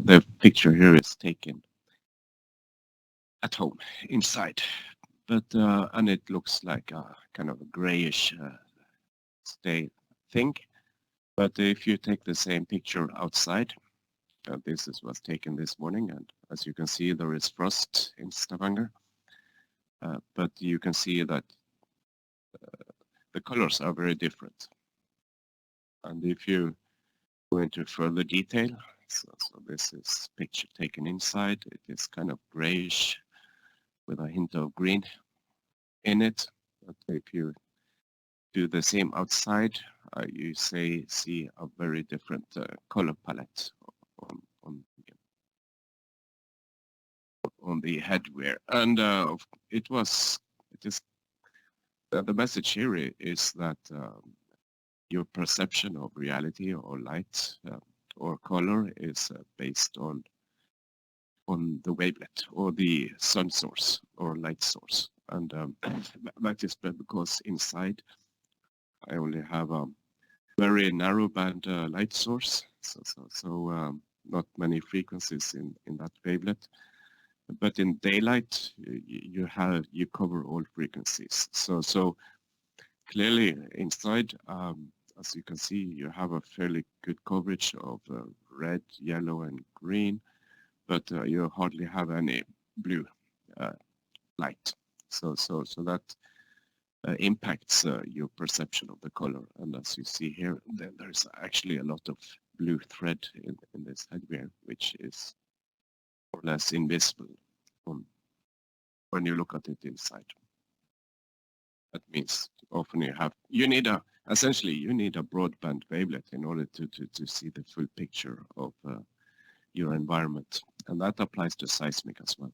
the picture here is taken at home, inside. But and it looks like a kind of a grayish thing. But if you take the same picture outside, this was taken this morning, and as you can see, there is frost in Stavanger. But you can see that the colors are very different. And if you go into further detail, so this is picture taken inside. It is kind of grayish with a hint of green in it. But if you do the same outside, you see a very different color palette on the headwear. And the message here is that your perception of reality or light or color is based on the wavelet or the sun source or light source. And that is because inside I only have a very narrow band light source, so not many frequencies in that wavelet. But in daylight, you cover all frequencies. So clearly inside, as you can see, you have a fairly good coverage of red, yellow, and green, but you hardly have any blue light. So that impacts your perception of the color. And as you see here, then there's actually a lot of blue thread in this headwear, which is more or less invisible when you look at it inside. That means often you need a broadband wavelet in order to see the full picture of your environment, and that applies to seismic as well.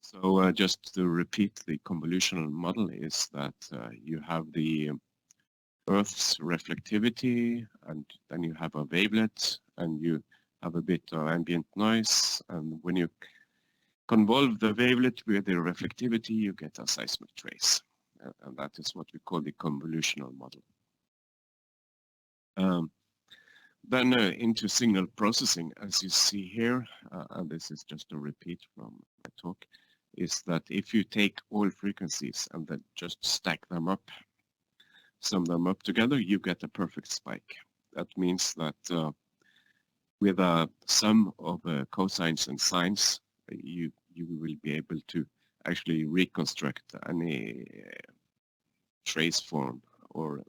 So just to repeat, the convolutional model is that you have the Earth's reflectivity, and then you have a wavelet, and you have a bit of ambient noise, and when you convolve the wavelet with the reflectivity, you get a seismic trace, and that is what we call the convolutional model. Then into signal processing, as you see here, and this is just a repeat from my talk, is that if you take all frequencies and then just stack them up, sum them up together, you get a perfect spike. That means that with a sum of cosines and sines, you will be able to actually reconstruct any trace form or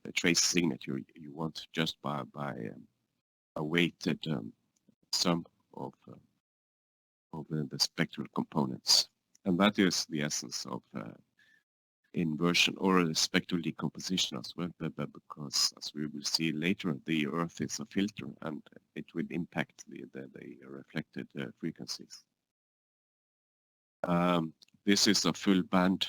a trace signature you want just by a weighted sum of the spectral components. And that is the essence of inversion or spectral decomposition as well, because as we will see later, the Earth is a filter and it will impact the reflected frequencies. This is a full band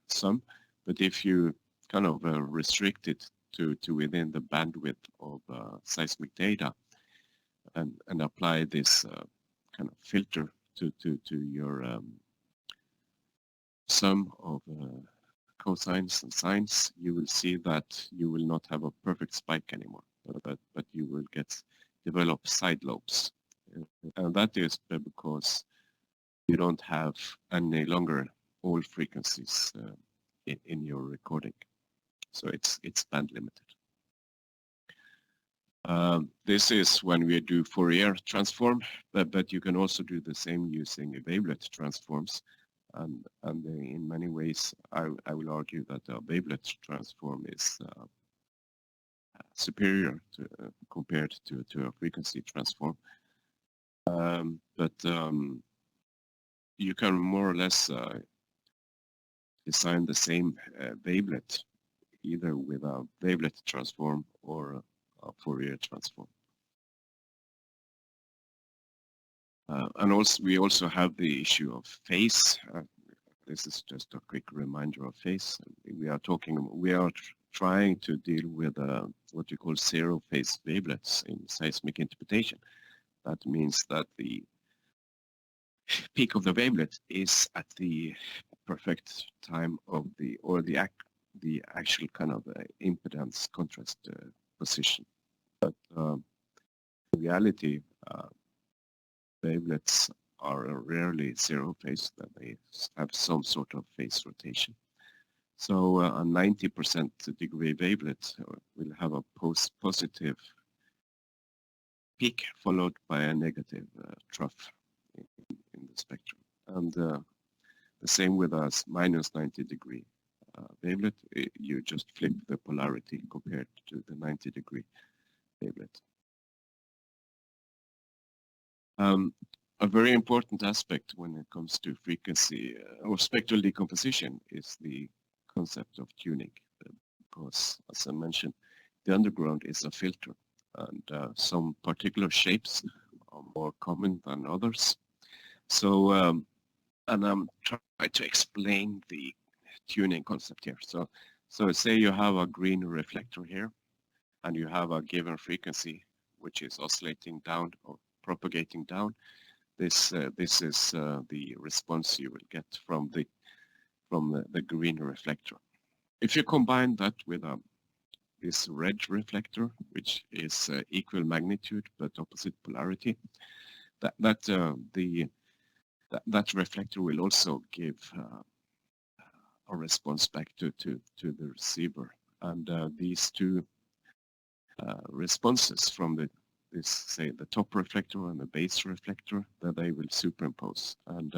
sum, but if you kind of restrict it to within the bandwidth of seismic data and apply this kind of filter to your sum of cosines and sines, you will see that you will not have a perfect spike anymore, but you will develop side lobes. And that is because you don't have any longer all frequencies in your recording. So it's band limited. This is when we do Fourier transform, but you can also do the same using wavelet transforms. And in many ways, I will argue that a wavelet transform is superior compared to a frequency transform. But you can more or less design the same wavelet either with a wavelet transform or a Fourier transform. And also, we also have the issue of phase. This is just a quick reminder of phase. We are trying to deal with what we call zero phase wavelets in seismic interpretation. That means that the peak of the wavelet is at the perfect time of the actual kind of impedance contrast position. But reality, wavelets are rarely zero phase, that they have some sort of phase rotation. So a 90% degree wavelet will have a positive peak followed by a negative trough in the spectrum. And the same with a minus 90 degree wavelet. You just flip the polarity compared to the 90 degree wavelet. A very important aspect when it comes to frequency or spectral decomposition is the concept of tuning, because as I mentioned, the underground is a filter, and some particular shapes are more common than others. So, and I'm trying to explain the tuning concept here. So say you have a green reflector here, and you have a given frequency which is oscillating down or propagating down. This is the response you will get from the green reflector. If you combine that with this red reflector, which is equal magnitude but opposite polarity, that reflector will also give a response back to the receiver, and these two responses from say the top reflector and the base reflector, that they will superimpose. And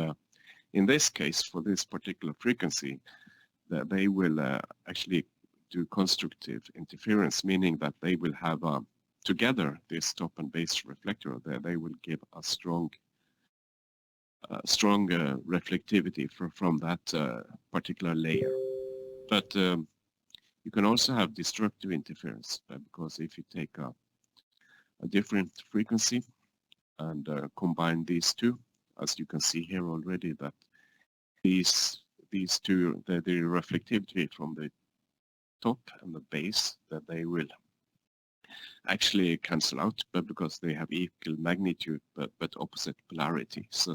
in this case, for this particular frequency, that they will actually do constructive interference, meaning that they will have together this top and base reflector, they will give a strong reflectivity from that particular layer. But you can also have destructive interference, because if you take a different frequency and combine these two, as you can see here already, that these two, the reflectivity from the top and the base, that they will actually cancel out, but because they have equal magnitude but opposite polarity. So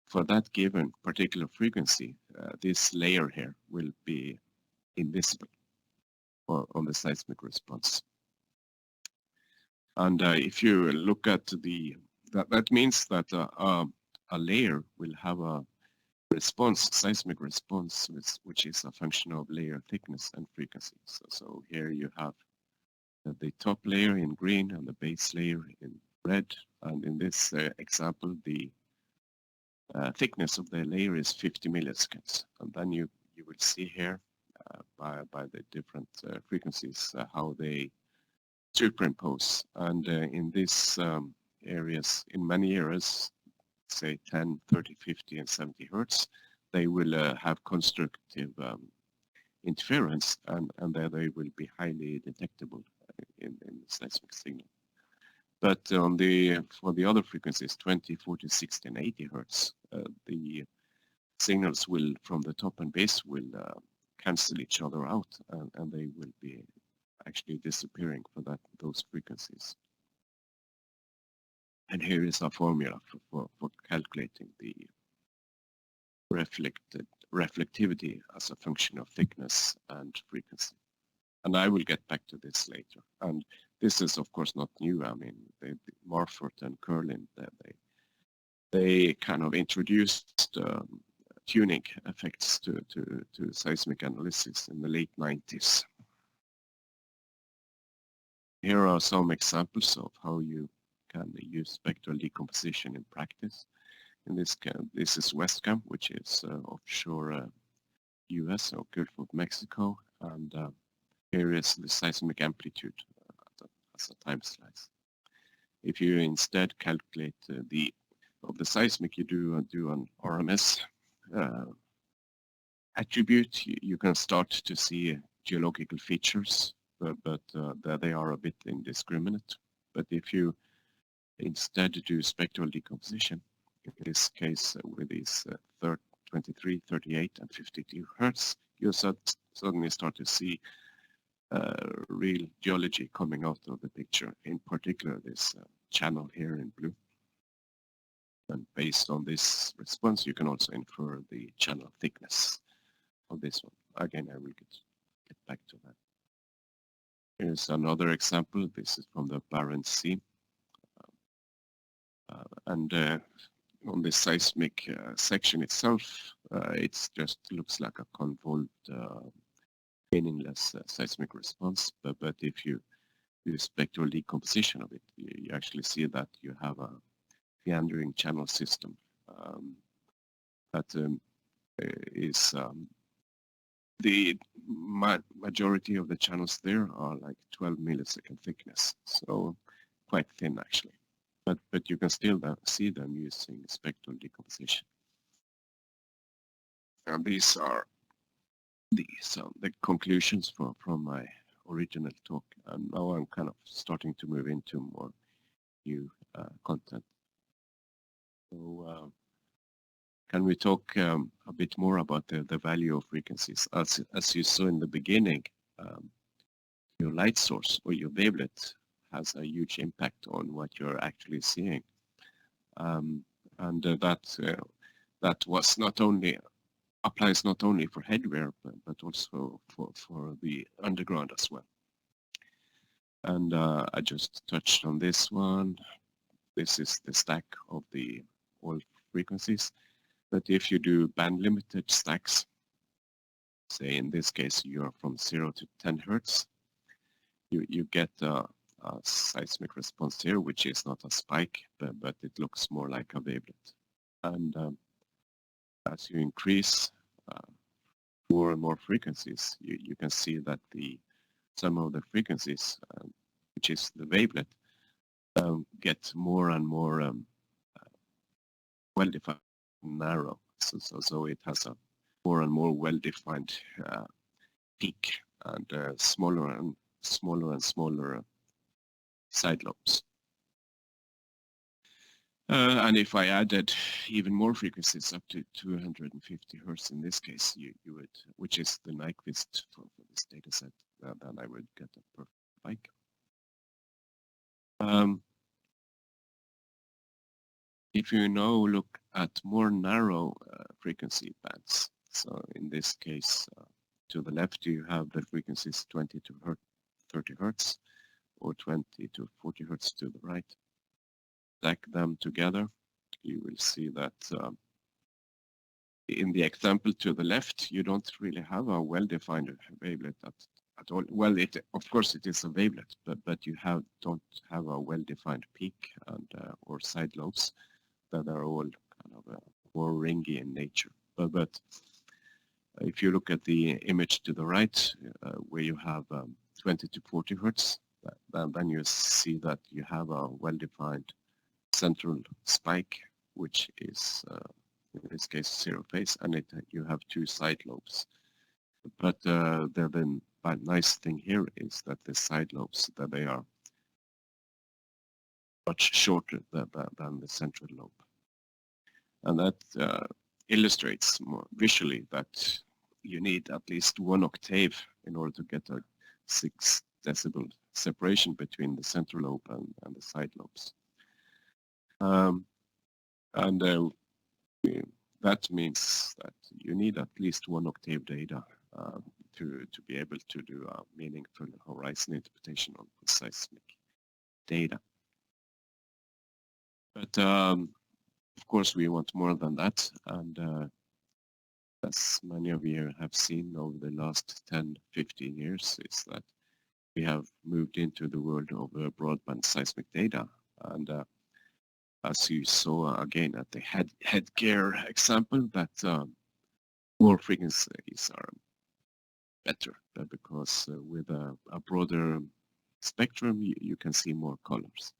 for that given particular frequency, this layer here will be invisible on the seismic response. And if you look at that means that a layer will have a response, seismic response, which is a function of layer thickness and frequency. So here you have the top layer in green and the base layer in red. And in this example, the thickness of the layer is 50 milliseconds. And then you will see here by the different frequencies how they superimpose. And in these areas, in many areas, say 10, 30, 50, and 70 hertz, they will have constructive interference, and there they will be highly detectable in the seismic signal. But for the other frequencies, 20, 40, 60, and 80 hertz, the signals will from the top and base will cancel each other out, and they will be actually disappearing for those frequencies. And here is a formula for calculating the reflectivity as a function of thickness and frequency. And I will get back to this later. And this is of course not new. I mean, Marfort and Curlin, they kind of introduced tuning effects to seismic analysis in the late 90s. Here are some examples of how you can use spectral decomposition in practice. In this is WestCam, which is offshore US or Gulf of Mexico, and here is the seismic amplitude as a time slice. If you instead calculate of the seismic, you do an RMS attribute, you can start to see geological features, but they are a bit indiscriminate. But if you instead do spectral decomposition, in this case with these 23, 38, and 52 hertz, you suddenly start to see real geology coming out of the picture, in particular this channel here in blue. And based on this response, you can also infer the channel thickness of this one. Again, I will get back to that. Here's another example. This is from the Barents Sea. and on the seismic section itself, it just looks like a convolved, meaningless seismic response. But if you do spectral decomposition of it, you actually see that you have a meandering channel system that is the majority of the channels there are like 12 millisecond thickness, so quite thin actually. But you can still see them using spectral decomposition. And these are the conclusions from my original talk, and now I'm kind of starting to move into more new content. So can we talk a bit more about the value of frequencies? As you saw in the beginning, your light source or your wavelet has a huge impact on what you're actually seeing, and that was not only applies not only for headwear but also for the underground as well. And I just touched on this one. This is the stack of the all frequencies. But if you do band limited stacks, say in this case you're from 0 to 10 Hertz, you get a seismic response here, which is not a spike, but it looks more like a wavelet. And as you increase more and more frequencies, you can see that some of the frequencies, which is the wavelet, get more and more well-defined, narrow. So it has a more and more well-defined peak and smaller and smaller side lobes. And if I added even more frequencies up to 250 Hertz in this case, you would, which is the Nyquist for this data set, then I would get a perfect spike. If you now look at more narrow frequency bands, so in this case, to the left you have the frequencies 20 to 30 Hertz or 20 to 40 Hertz to the right. Stack them together, you will see that in the example to the left, you don't really have a well-defined wavelet at all. Well, of course it is a wavelet, but you don't have a well-defined peak and or side lobes that are all kind of more ringy in nature. But if you look at the image to the right, where you have 20 to 40 Hertz, then you see that you have a well-defined central spike, which is in this case 0 phase, and you have 2 side lobes. But the nice thing here is that the side lobes, that they are much shorter than the central lobe. And that illustrates more visually that you need at least 1 octave in order to get a 6 decibel separation between the central lobe and the side lobes. That means that you need at least 1 octave data to be able to do a meaningful horizon interpretation on seismic data. But of course we want more than that, and as many of you have seen over the last 10-15 years, is that we have moved into the world of broadband seismic data. And as you saw again at the headgear example, that more frequencies are better because with a broader spectrum you can see more colors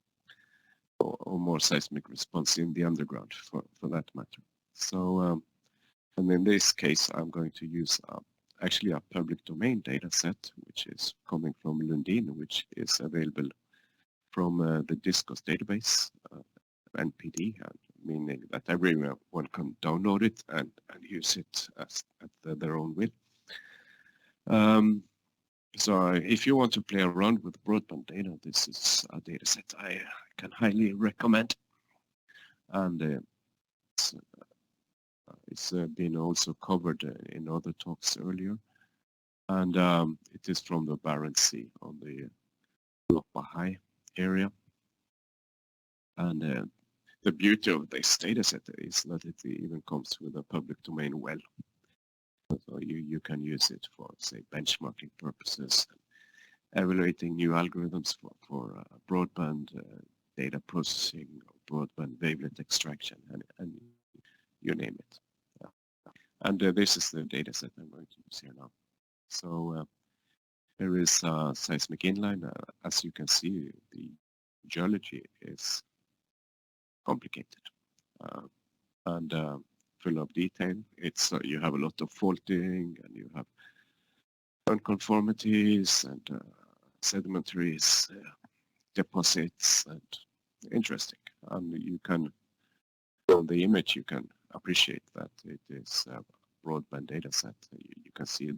or more seismic response in the underground for that matter. So and in this case I'm going to use actually a public domain data set, which is coming from Lundin, which is available from the Discos database, NPD, meaning that everyone can download it and use it at their own will. So if you want to play around with broadband data, this is a data set I can highly recommend. And it's been also covered in other talks earlier. And it is from the Barents Sea on the Loppa High area. And the beauty of this data set is that it even comes with a public domain well. So you can use it for, say, benchmarking purposes, evaluating new algorithms for broadband data processing, broadband wavelet extraction, and you name it. And this is the data set I'm going to use here now. So there is seismic inline. As you can see, the geology is complicated and full of detail. It's you have a lot of faulting, and you have unconformities and sedimentaries, deposits, and interesting. And you can, from the image, you can appreciate that it is a broadband data set. You can see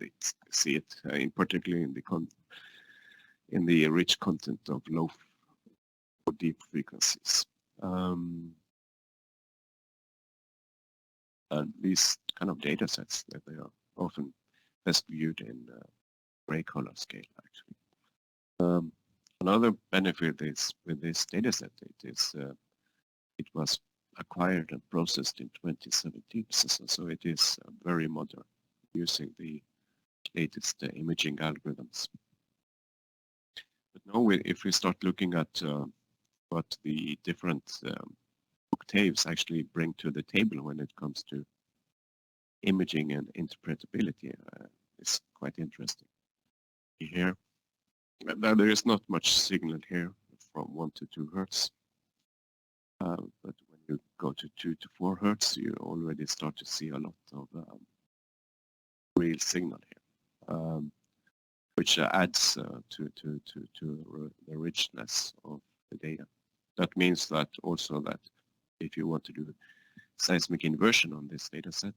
it in particular in the rich content of low or deep frequencies. And these kind of data sets, they are often best viewed in gray color scale, actually. Another benefit is with this data set, it was acquired and processed in 2017, so it is very modern, using the latest imaging algorithms. But now, if we start looking at what the different octaves actually bring to the table when it comes to imaging and interpretability, it's quite interesting. Here, there is not much signal here from 1 to 2 hertz, but when you go to 2 to 4 hertz, you already start to see a lot of real signal here, which adds to the richness of the data. That means that also that if you want to do seismic inversion on this data set,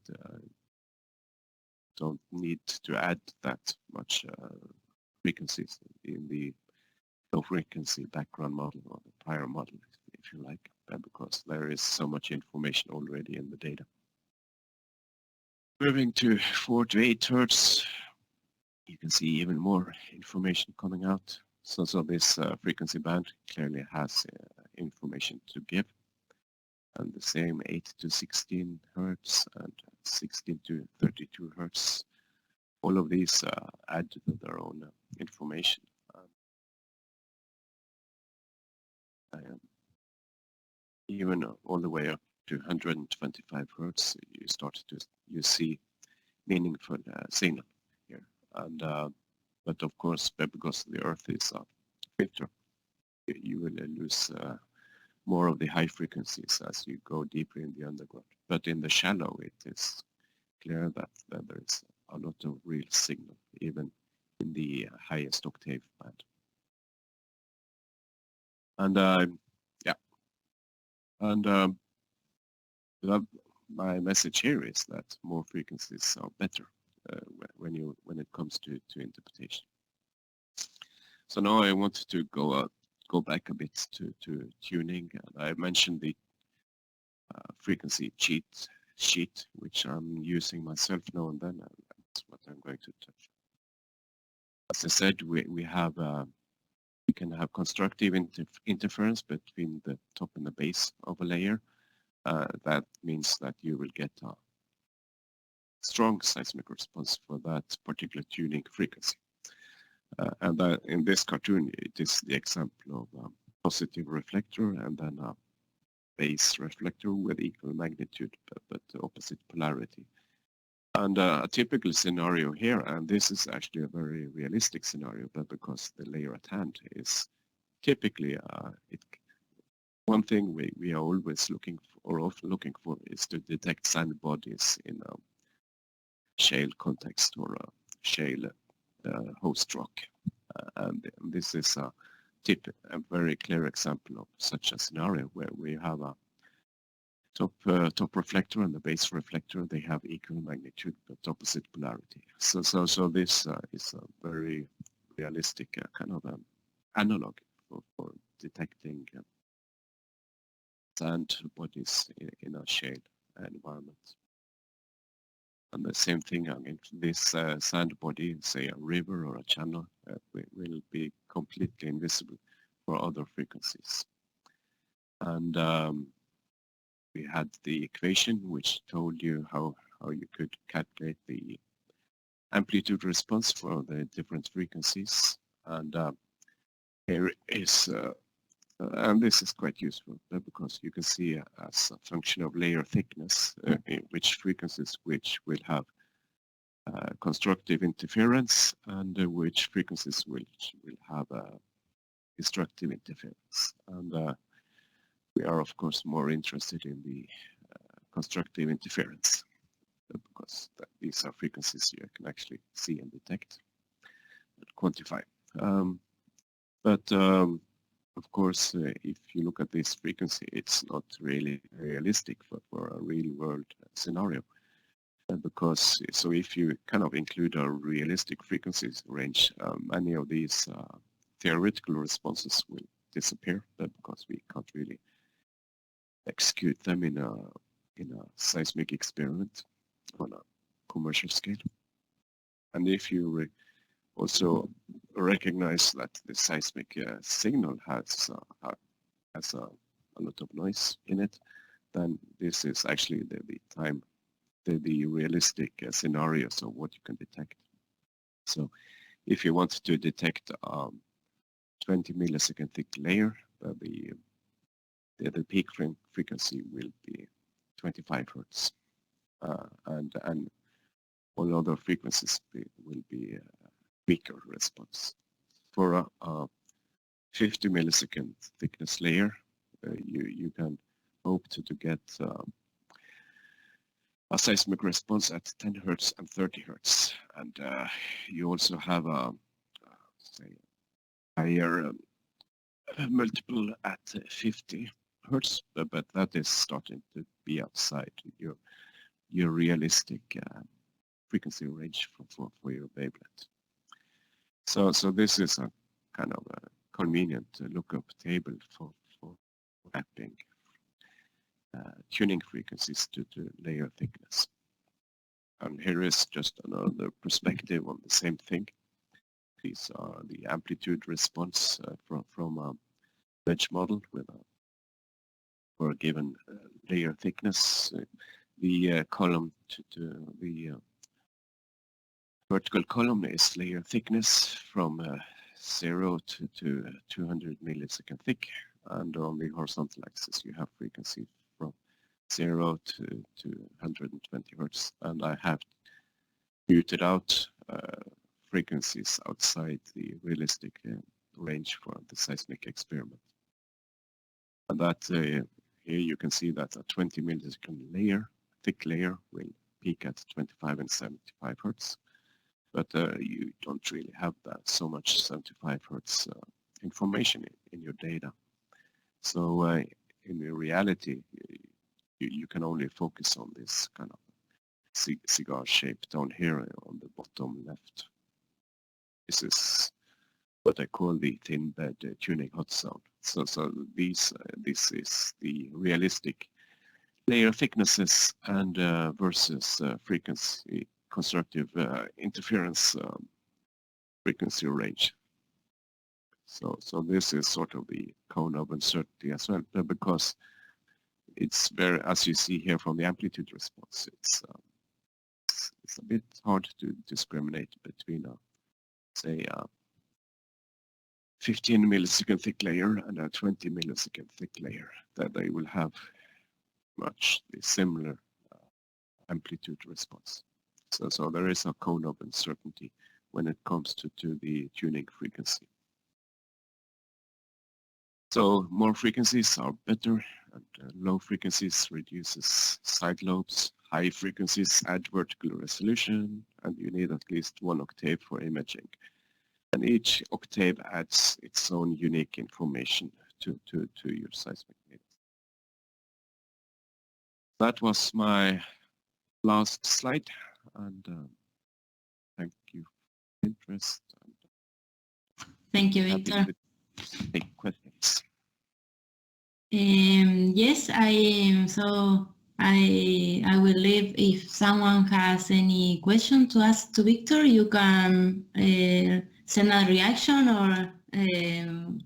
don't need to add that much frequencies in the low frequency background model or the prior model, if you like, because there is so much information already in the data. Moving to 4 to 8 hertz, you can see even more information coming out. So this frequency band clearly has information to give. And the same 8 to 16 hertz and 16 to 32 hertz. All of these add to their own information. Even all the way up to 125 hertz, you see meaningful signal here. And but of course, because the Earth is a filter, you will lose more of the high frequencies as you go deeper in the underground. But in the shallow, it is clear that there is a lot of real signal, even in the highest octave band. And yeah, and my message here is that more frequencies are better when it comes to interpretation. So now I want to go back a bit to tuning. And I mentioned the frequency cheat sheet, which I'm using myself now and then, and that's what I'm going to touch. As I said, we can have constructive interference between the top and the base of a layer. That means that you will get a strong seismic response for that particular tuning frequency. And in this cartoon, it is the example of a positive reflector and then a base reflector with equal magnitude but opposite polarity. And a typical scenario here, and this is actually a very realistic scenario, but because the layer at hand is typically one thing we are always looking for, or often looking for, is to detect sand bodies in a shale context or a shale host rock. And this is a very clear example of such a scenario where we have a top reflector and the base reflector. They have equal magnitude but opposite polarity. So this is a very realistic kind of analog for detecting sand bodies in a shale environment. And the same thing, I mean, this sand body, say a river or a channel, will be completely invisible for other frequencies. And we had the equation which told you how you could calculate the amplitude response for the different frequencies. And here is, and this is quite useful because you can see as a function of layer thickness which frequencies which will have constructive interference and which frequencies which will have destructive interference. And we are of course more interested in the constructive interference because these are frequencies you can actually see and detect and quantify. Of course, if you look at this frequency, it's not really realistic for a real-world scenario. Because so if you kind of include a realistic frequencies range, many of these theoretical responses will disappear because we can't really execute them in a seismic experiment on a commercial scale. And if you also recognize that the seismic signal has a lot of noise in it, then this is actually the realistic scenarios of what you can detect. So if you want to detect 20 millisecond thick layer, the peak frequency will be 25 hertz, and all other frequencies will be weaker response. For a 50 millisecond thickness layer, you can hope to get a seismic response at 10 hertz and 30 hertz, and you also have a say higher multiple at 50 hertz, but that is starting to be outside your realistic frequency range for your wavelet. So this is a kind of a convenient lookup table for mapping tuning frequencies to layer thickness. And here is just another perspective on the same thing. These are the amplitude response from a wedge model with for a given layer thickness. The column to the vertical column is layer thickness from 0 to 200 millisecond thick, and on the horizontal axis you have frequency from 0 to 120 hertz, and I have muted out frequencies outside the realistic range for the seismic experiment. And that here you can see that a 20 millisecond layer, thick layer, will peak at 25 and 75 hertz, but you don't really have that so much 75 hertz information in your data. So in reality, you can only focus on this kind of cigar shape down here on the bottom left. This is what I call the thin bed tuning hot zone. So this is the realistic layer thicknesses and versus frequency constructive interference frequency range. So this is sort of the cone of uncertainty as well, because it's very, as you see here from the amplitude response, it's a bit hard to discriminate between say 15 millisecond thick layer and a 20 millisecond thick layer, that they will have much similar amplitude response. So there is a cone of uncertainty when it comes to the tuning frequency. So more frequencies are better, and low frequencies reduces side lobes. High frequencies add vertical resolution, and you need at least 1 octave for imaging. And each octave adds its own unique information to your seismic data. That was my last slide, and thank you for your interest. Thank you, Victor. Take questions. Yes, I will leave. If someone has any question to ask to Victor, you can send a reaction or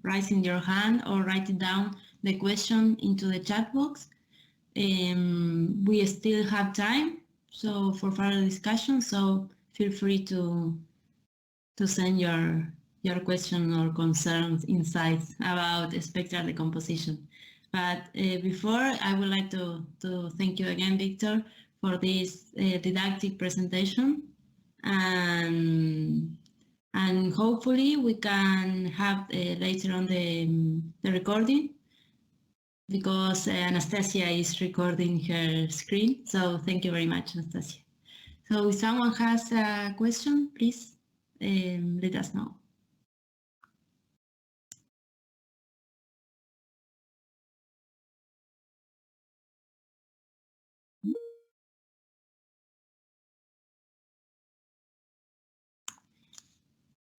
raising your hand or writing down the question into the chat box. we still have time so for further discussion, so feel free to send your question or concerns, insights about spectral decomposition. But before, I would like to thank you again, Victor, for this didactic presentation, and hopefully we can have later on the recording, because Anastasia is recording her screen. So thank you very much, Anastasia. So if someone has a question, please let us know.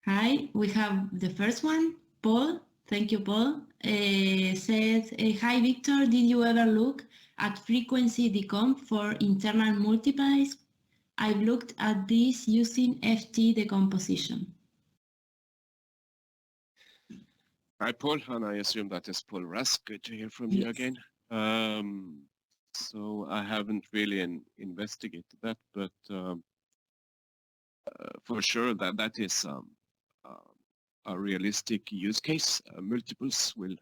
Hi, we have the first one, Paul. Thank you, Paul. Says, hi, Victor. Did you ever look at frequency decomp for internal multiplies? I've looked at this using FT decomposition. Hi, Paul, and I assume that is Paul Rusk. Good to hear from you again. So I haven't really investigated that, but for sure that is a realistic use case. Multiples will,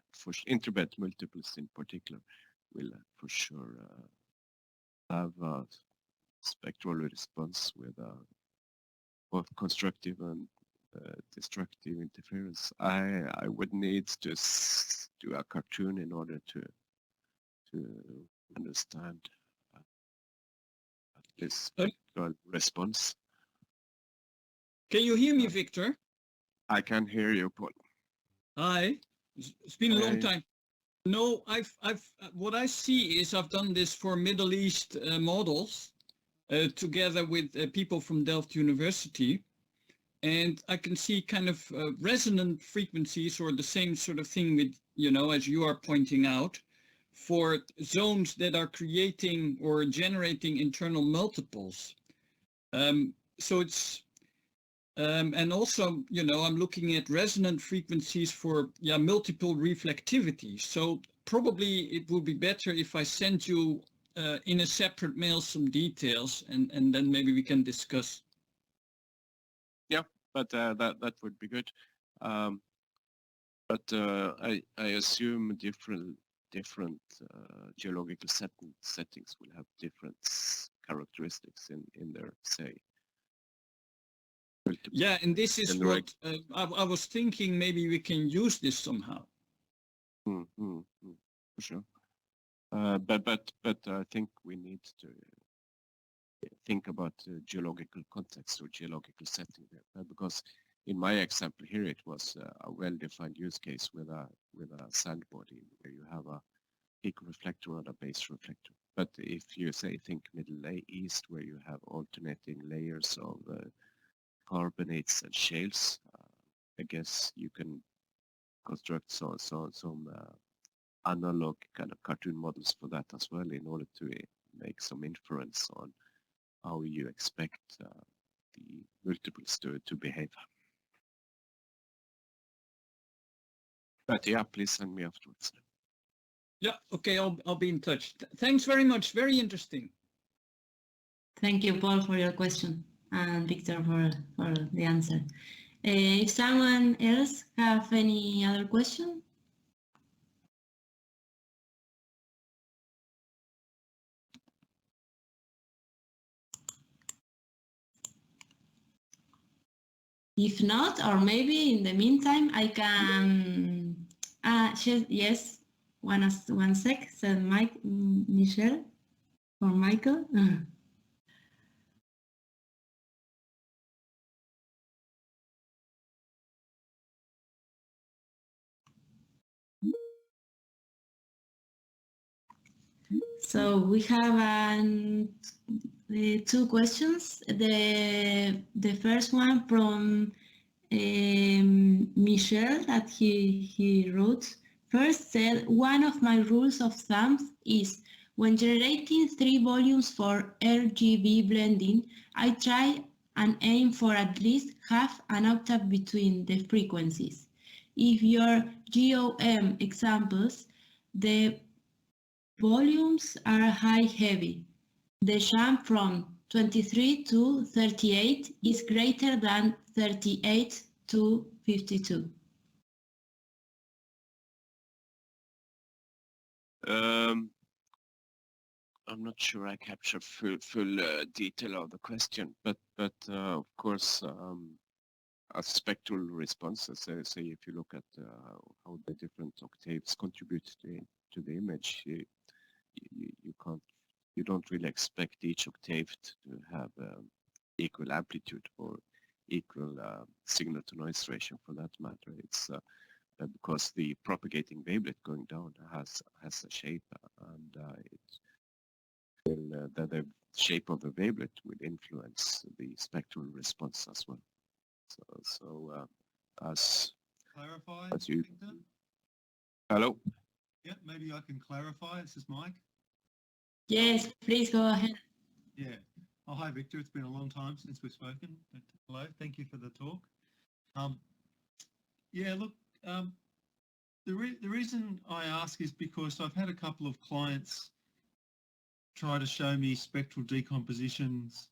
interbed multiples in particular, will for sure have a spectral response with both constructive and destructive interference. I would need to do a cartoon in order to understand this spectral response. Can you hear me, Victor? I can hear you, Paul. Hi. It's been a long time. No, what I see is I've done this for Middle East models together with people from Delft University. And I can see kind of resonant frequencies, or the same sort of thing with, as you are pointing out, for zones that are creating or generating internal multiples. So it's, and also, I'm looking at resonant frequencies for multiple reflectivity. So probably it would be better if I send you in a separate mail some details, and then maybe we can discuss. Yeah, but that would be good. But I assume different geological settings will have different characteristics in their, say. Yeah, and this is what I was thinking. Maybe we can use this somehow. For sure. But I think we need to think about geological context or geological setting there, because in my example here it was a well-defined use case with a sand body where you have a peak reflector and a base reflector. But if you think Middle East, where you have alternating layers of carbonates and shales, I guess you can construct some analog kind of cartoon models for that as well, in order to make some inference on how you expect the multiples to behave. But yeah, please send me afterwards. Yeah, okay, I'll be in touch. Thanks very much. Very interesting. Thank you, Paul, for your question, and Victor for the answer. If someone else have any other question? If not, or maybe in the meantime, I can. Yes, one sec. Said Michelle or Michael. So we have two questions. The first one from Michel that he wrote. First said, one of my rules of thumb is when generating 3 volumes for RGB blending, I try and aim for at least half an octave between the frequencies. If your GOM examples, the volumes are high-heavy. The jump from 23 to 38 is greater than 38 to 52. I'm not sure I captured full detail of the question, but of course, a spectral response. Say if you look at how the different octaves contribute to the image, you don't really expect each octave to have equal amplitude or equal signal-to-noise ratio for that matter. It's because the propagating wavelet going down has a shape, and the shape of the wavelet will influence the spectral response as well. So as you... Victor? Hello? Yeah, maybe I can clarify. This is Mike. Yes, please go ahead. Yeah. Oh, hi, Victor. It's been a long time since we've spoken. But hello. Thank you for the talk. Yeah, look, the reason I ask is because I've had a couple of clients try to show me spectral decompositions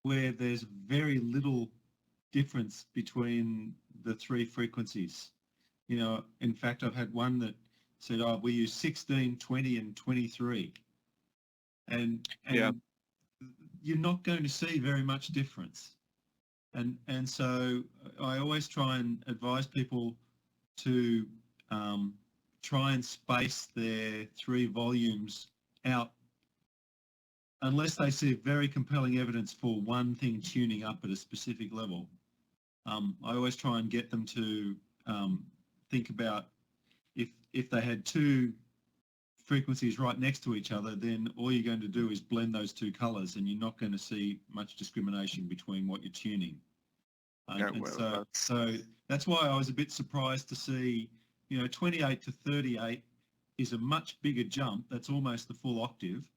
where there's very little difference between the three frequencies. You know, in fact, I've had one that said, oh, we use 16, 20 and 23. And yeah, you're not going to see very much difference. And so I always try and advise people to try and space their three volumes out unless they see very compelling evidence for one thing tuning up at a specific level. I always try and get them to think about if they had two frequencies right next to each other, then all you're going to do is blend those two colours and you're not going to see much discrimination between what you're tuning. Yeah, well, so that's why I was a bit surprised to see, you know, 28 to 38 is a much bigger jump. That's almost the full octave.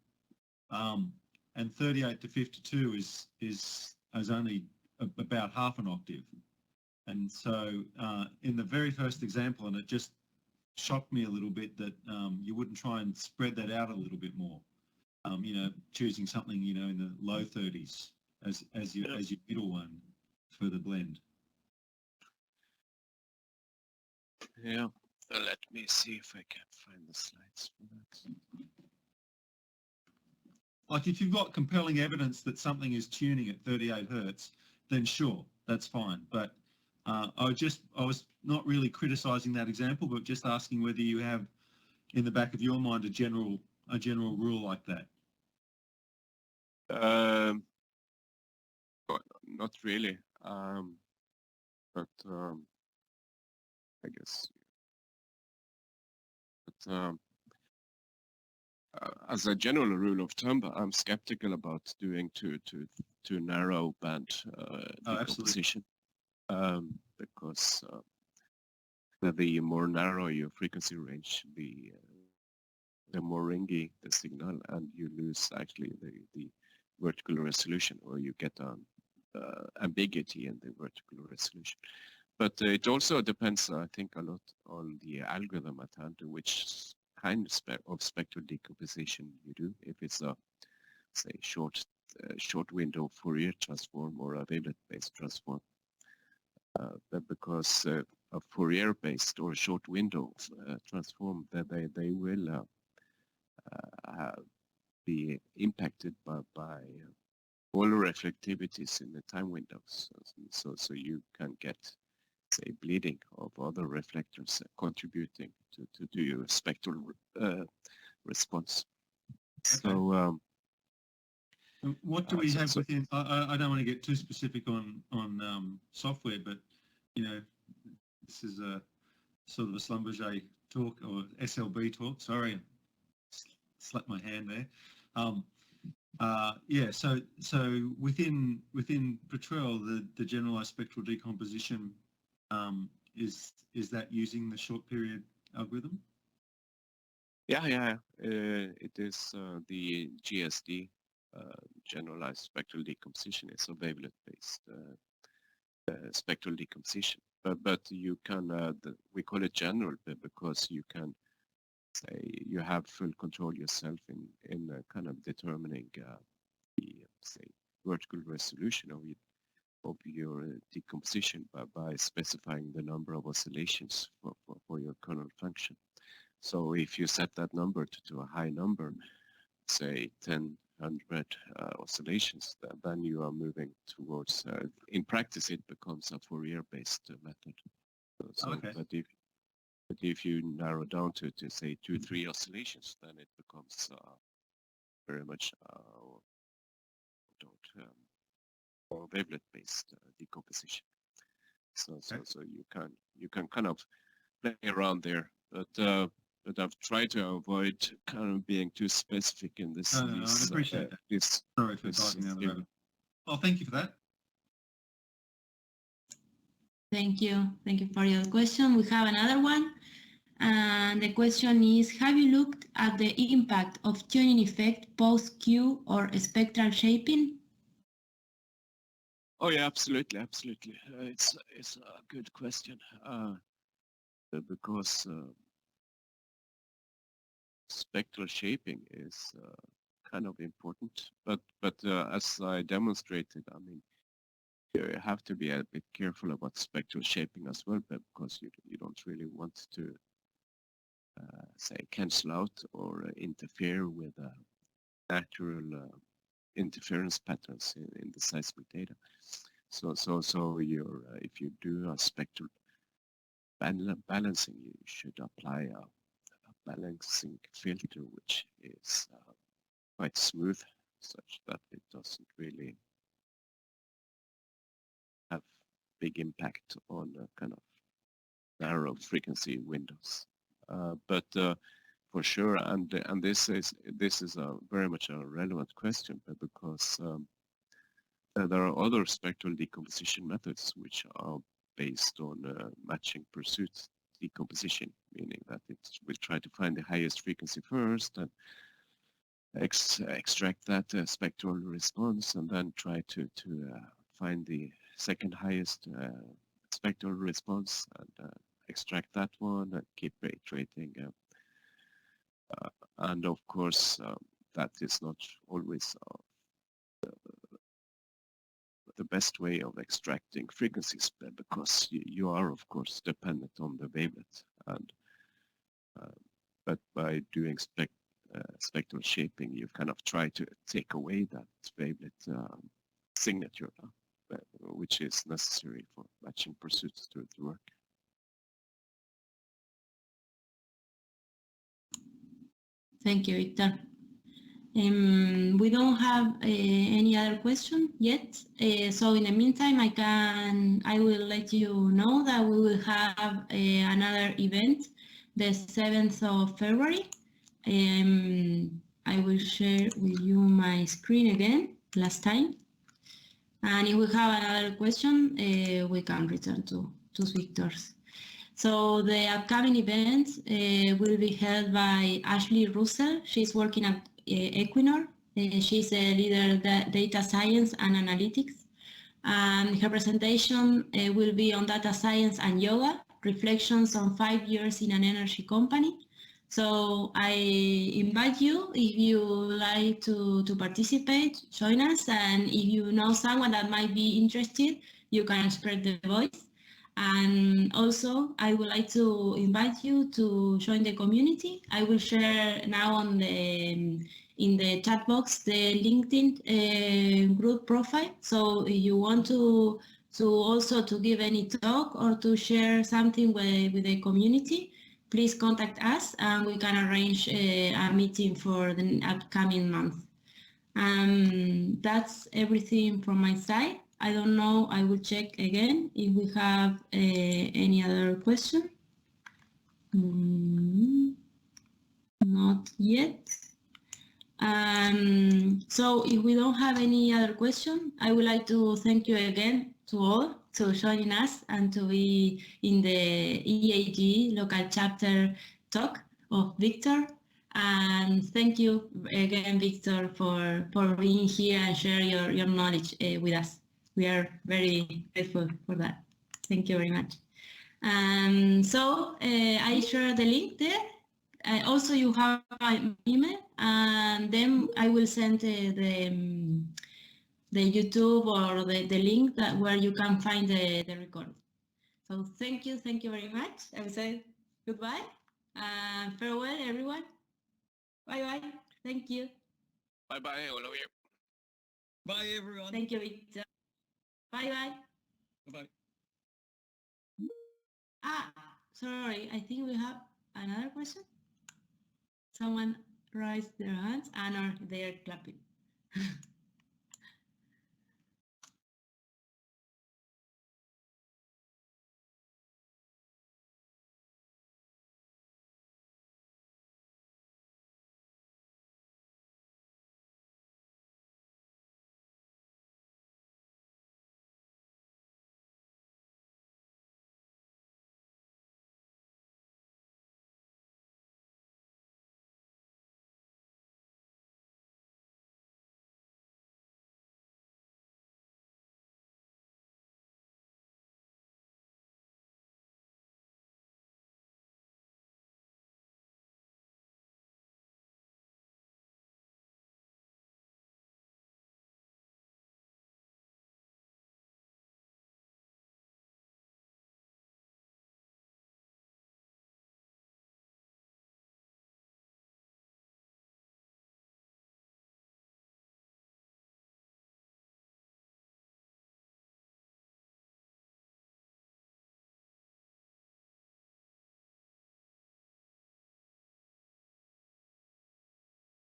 And 38 to 52 is only about half an octave. And so in the very first example, and it just shocked me a little bit that you wouldn't try and spread that out a little bit more. You know, choosing something, you know, in the low 30s as your middle one for the blend. Yeah, let me see if I can find the slides for that. Like if you've got compelling evidence that something is tuning at 38 hertz, then sure, that's fine. But I was not really criticizing that example, but just asking whether you have in the back of your mind a general rule like that. Not really, but I guess. But as a general rule of thumb, I'm skeptical about doing too narrow band decomposition, because the more narrow your frequency range, the more ringy the signal, and you lose actually the vertical resolution, or you get ambiguity in the vertical resolution. But it also depends, I think, a lot on the algorithm at hand, which kind of spectral decomposition you do. If it's a, say, short window Fourier transform or a wavelet-based transform, because a Fourier-based or short window transform, that they will be impacted by all reflectivities in the time windows. So you can get, say, bleeding of other reflectors contributing to your spectral response. Okay. So what do we have within? I don't want to get too specific on software, but you know, this is a sort of a Schlumberger talk or SLB talk. Sorry, slapped my hand there. Yeah, so within Spectral, the generalized spectral decomposition, is that using the short period algorithm? Yeah. It is the GSD, generalized spectral decomposition. It's a wavelet-based spectral decomposition. But you can we call it general because you can say you have full control yourself in kind of determining the say vertical resolution of your decomposition by specifying the number of oscillations for your kernel function. So if you set that number to a high number, say 1000 oscillations, then you are moving towards, in practice it becomes a Fourier-based method. So, Okay. but if you narrow down to say 2-3 oscillations, then it becomes very much or wavelet-based decomposition. So you can kind of play around there, but I've tried to avoid kind of being too specific in this. No, I appreciate that. Sorry for diving out of that. Oh, thank you for that. Thank you. Thank you for your question. We have another one. And the question is, have you looked at the impact of tuning effect post-Q or spectral shaping? Oh yeah, absolutely. It's a good question because spectral shaping is kind of important, but as I demonstrated, I mean, you have to be a bit careful about spectral shaping as well, because you don't really want to say cancel out or interfere with natural interference patterns in the seismic data. So you're if you do a spectral balancing, you should apply a balancing filter which is quite smooth, such that it doesn't really have big impact on kind of narrow frequency windows. But for sure, and this is a very much a relevant question, but because there are other spectral decomposition methods which are based on matching pursuit decomposition, meaning that it will try to find the highest frequency first and extract that spectral response, and then try to find the second highest spectral response and extract that one and keep iterating. And of course, that is not always the best way of extracting frequencies, because you are of course dependent on the wavelet, and but by doing spectral shaping, you kind of try to take away that wavelet signature, which is necessary for matching pursuits to work. Thank you, Victor. We don't have any other question yet. So in the meantime, I will let you know that we will have another event the 7th of February. I will share with you my screen again, last time. And if we have another question, we can return to Victor's. So the upcoming event will be held by Ashley Russell. She's working at Equinor. She's a leader data science and analytics. And her presentation will be on data science and yoga, reflections on 5 years in an energy company. So I invite you, if you like to participate, join us. And if you know someone that might be interested, you can spread the voice. And also, I would like to invite you to join the community. I will share now in the chat box the LinkedIn group profile. So if you want to also to give any talk or to share something with the community, please contact us and we can arrange a meeting for the upcoming month. That's everything from my side. I don't know, I will check again if we have any other question. Not yet. So if we don't have any other question, I would like to thank you again to all to joining us and to be in the EAG local chapter talk of Victor. And thank you again, Victor, for being here and share your knowledge with us. We are very grateful for that. Thank you very much. So I share the link there. Also, you have my email, and then I will send the YouTube or the link that where you can find the recording. So thank you very much. I will say goodbye and farewell, everyone. Bye bye. Thank you. Bye bye, all of you. Bye, everyone. Thank you, Victor. Bye bye. Bye-bye. Ah, sorry. I think we have another question. Someone raised their hands and or they are clapping.